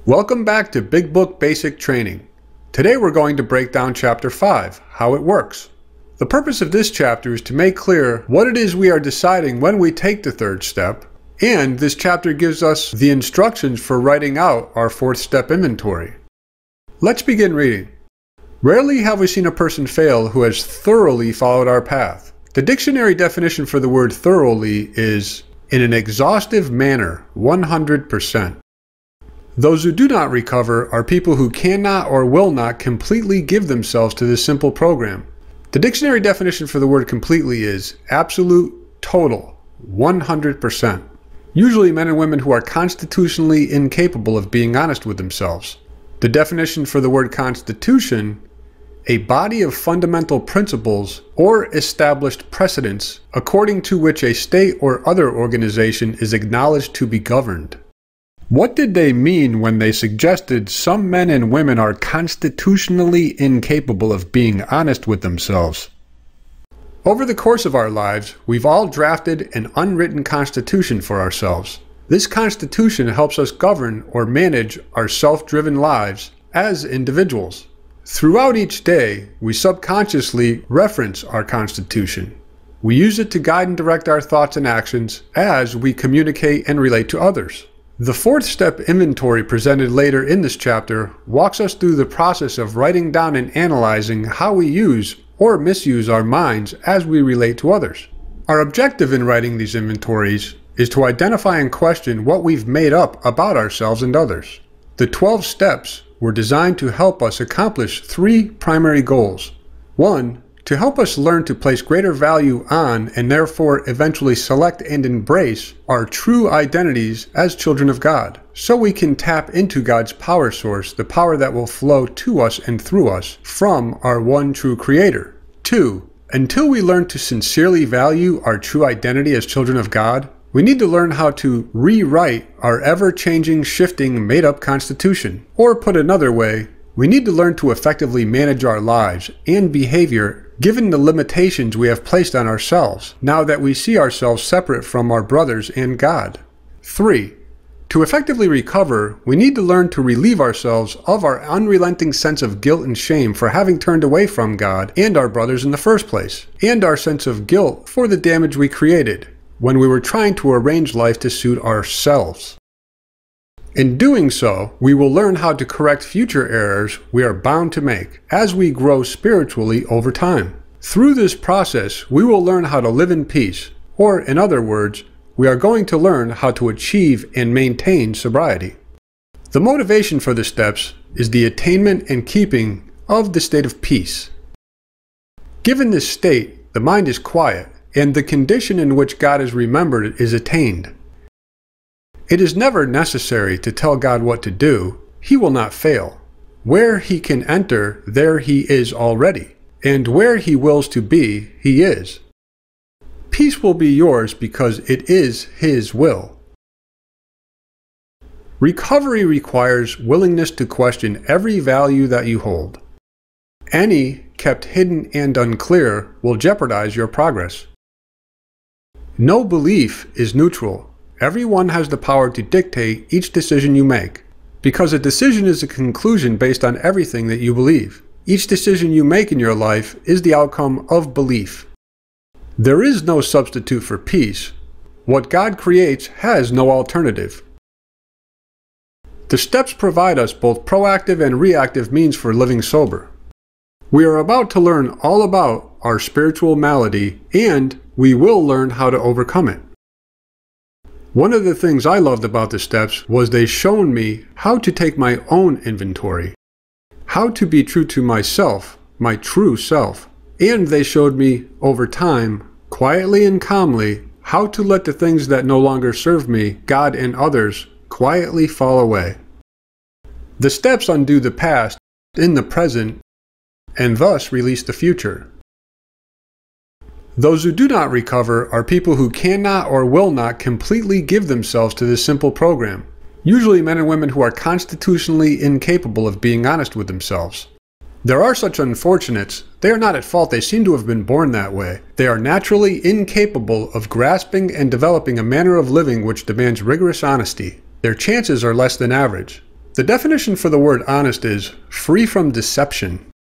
Welcome back to Big Book Basic Training. Today we're going to break down Chapter 5, How It Works. The purpose of this chapter is to make clear what it is we are deciding when we take the third step, and this chapter gives us the instructions for writing out our fourth step inventory. Let's begin reading. Rarely have we seen a person fail who has thoroughly followed our path. The dictionary definition for the word thoroughly is, in an exhaustive manner, 100%. Those who do not recover are people who cannot or will not completely give themselves to this simple program. The dictionary definition for the word completely is absolute, total, 100%. Usually men and women who are constitutionally incapable of being honest with themselves. The definition for the word constitution, a body of fundamental principles or established precedents according to which a state or other organization is acknowledged to be governed. What did they mean when they suggested some men and women are constitutionally incapable of being honest with themselves? Over the course of our lives, we've all drafted an unwritten constitution for ourselves. This constitution helps us govern or manage our self-driven lives as individuals. Throughout each day, we subconsciously reference our constitution. We use it to guide and direct our thoughts and actions as we communicate and relate to others. The fourth step inventory presented later in this chapter walks us through the process of writing down and analyzing how we use or misuse our minds as we relate to others. Our objective in writing these inventories is to identify and question what we've made up about ourselves and others. The 12 steps were designed to help us accomplish three primary goals. 1. To help us learn to place greater value on and therefore eventually select and embrace our true identities as children of God, so we can tap into God's power source, the power that will flow to us and through us from our one true Creator. 2. Until we learn to sincerely value our true identity as children of God, we need to learn how to rewrite our ever-changing, shifting, made-up constitution. Or put another way, we need to learn to effectively manage our lives and behavior given the limitations we have placed on ourselves, now that we see ourselves separate from our brothers and God. 3. To effectively recover, we need to learn to relieve ourselves of our unrelenting sense of guilt and shame for having turned away from God and our brothers in the first place, and our sense of guilt for the damage we created when we were trying to arrange life to suit ourselves. In doing so, we will learn how to correct future errors we are bound to make as we grow spiritually over time. Through this process, we will learn how to live in peace, or in other words, we are going to learn how to achieve and maintain sobriety. The motivation for the steps is the attainment and keeping of the state of peace. Given this state, the mind is quiet, and the condition in which God is remembered is attained. It is never necessary to tell God what to do. He will not fail. Where He can enter, there He is already. And where He wills to be, He is. Peace will be yours because it is His will. Recovery requires willingness to question every value that you hold. Any kept hidden and unclear will jeopardize your progress. No belief is neutral. Everyone has the power to dictate each decision you make, because a decision is a conclusion based on everything that you believe. Each decision you make in your life is the outcome of belief. There is no substitute for peace. What God creates has no alternative. The steps provide us both proactive and reactive means for living sober. We are about to learn all about our spiritual malady, and we will learn how to overcome it. One of the things I loved about the steps was they showed me how to take my own inventory, how to be true to myself, my true self, and they showed me, over time, quietly and calmly, how to let the things that no longer serve me, God and others, quietly fall away. The steps undo the past in the present, and thus release the future. Those who do not recover are people who cannot or will not completely give themselves to this simple program. Usually men and women who are constitutionally incapable of being honest with themselves. There are such unfortunates. They are not at fault. They seem to have been born that way. They are naturally incapable of grasping and developing a manner of living which demands rigorous honesty. Their chances are less than average. The definition for the word honest is free from deception.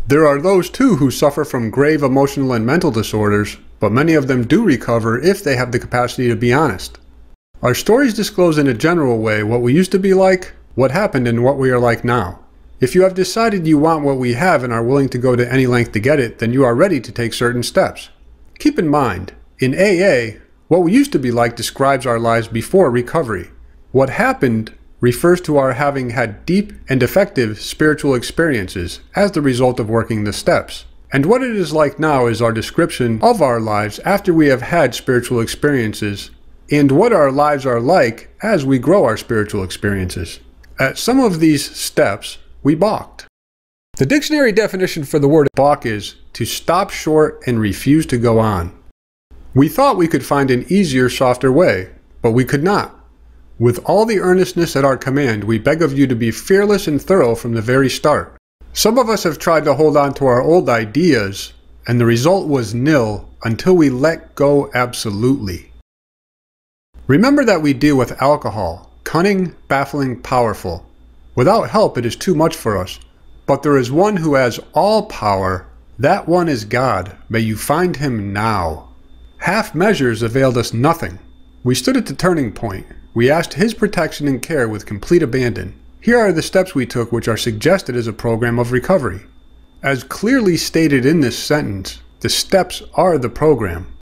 There are those too who suffer from grave emotional and mental disorders, but many of them do recover if they have the capacity to be honest. Our stories disclose in a general way what we used to be like, what happened, and what we are like now. If you have decided you want what we have and are willing to go to any length to get it, then you are ready to take certain steps. Keep in mind, in AA, what we used to be like describes our lives before recovery. What happened refers to our having had deep and effective spiritual experiences as the result of working the steps. And what it is like now is our description of our lives after we have had spiritual experiences, and what our lives are like as we grow our spiritual experiences. At some of these steps, we balked. The dictionary definition for the word balk is to stop short and refuse to go on. We thought we could find an easier, softer way, but we could not. With all the earnestness at our command, we beg of you to be fearless and thorough from the very start. Some of us have tried to hold on to our old ideas, and the result was nil until we let go absolutely. Remember that we deal with alcohol, cunning, baffling, powerful. Without help, it is too much for us. But there is one who has all power. That one is God. May you find him now. Half measures availed us nothing. We stood at the turning point. We asked his protection and care with complete abandon. Here are the steps we took which are suggested as a program of recovery. As clearly stated in this sentence, the steps are the program.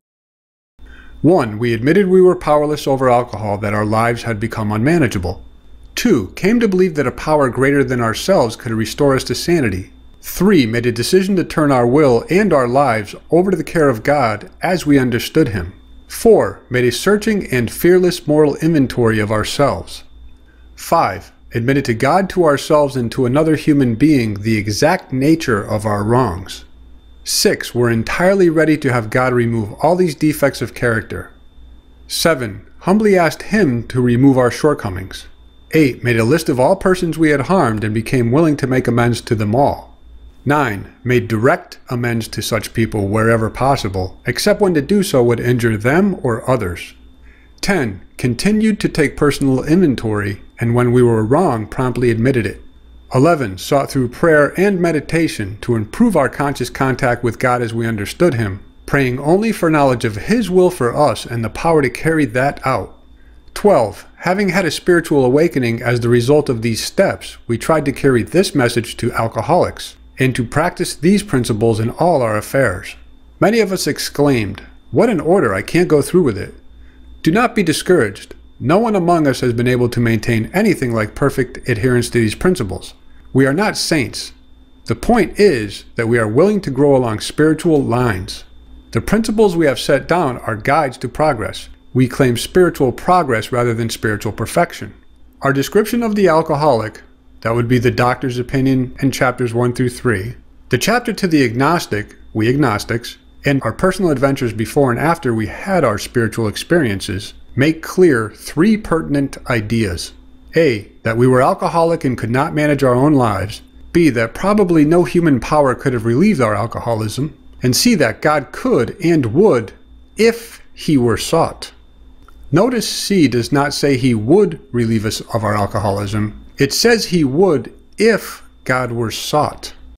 1. We admitted we were powerless over alcohol, that our lives had become unmanageable. 2. Came to believe that a power greater than ourselves could restore us to sanity. 3. Made a decision to turn our will and our lives over to the care of God as we understood him. 4. Made a searching and fearless moral inventory of ourselves. 5. Admitted to God, to ourselves, and to another human being the exact nature of our wrongs. 6. Were entirely ready to have God remove all these defects of character. 7. Humbly asked him to remove our shortcomings. 8. Made a list of all persons we had harmed and became willing to make amends to them all. 9. Made direct amends to such people wherever possible, except when to do so would injure them or others. 10. Continued to take personal inventory, and when we were wrong, promptly admitted it. 11. Sought through prayer and meditation to improve our conscious contact with God as we understood him, praying only for knowledge of his will for us and the power to carry that out. 12. Having had a spiritual awakening as the result of these steps, we tried to carry this message to alcoholics, and to practice these principles in all our affairs. Many of us exclaimed, "What an order, I can't go through with it." Do not be discouraged. No one among us has been able to maintain anything like perfect adherence to these principles. We are not saints. The point is that we are willing to grow along spiritual lines. The principles we have set down are guides to progress. We claim spiritual progress rather than spiritual perfection. Our description of the alcoholic, that would be the doctor's opinion in chapters 1 through 3, the chapter to the agnostic, we agnostics, and our personal adventures before and after we had our spiritual experiences, make clear 3 pertinent ideas. A. That we were alcoholic and could not manage our own lives. B. That probably no human power could have relieved our alcoholism. And C. That God could and would if he were sought. Notice C does not say he would relieve us of our alcoholism. It says he would if God were sought.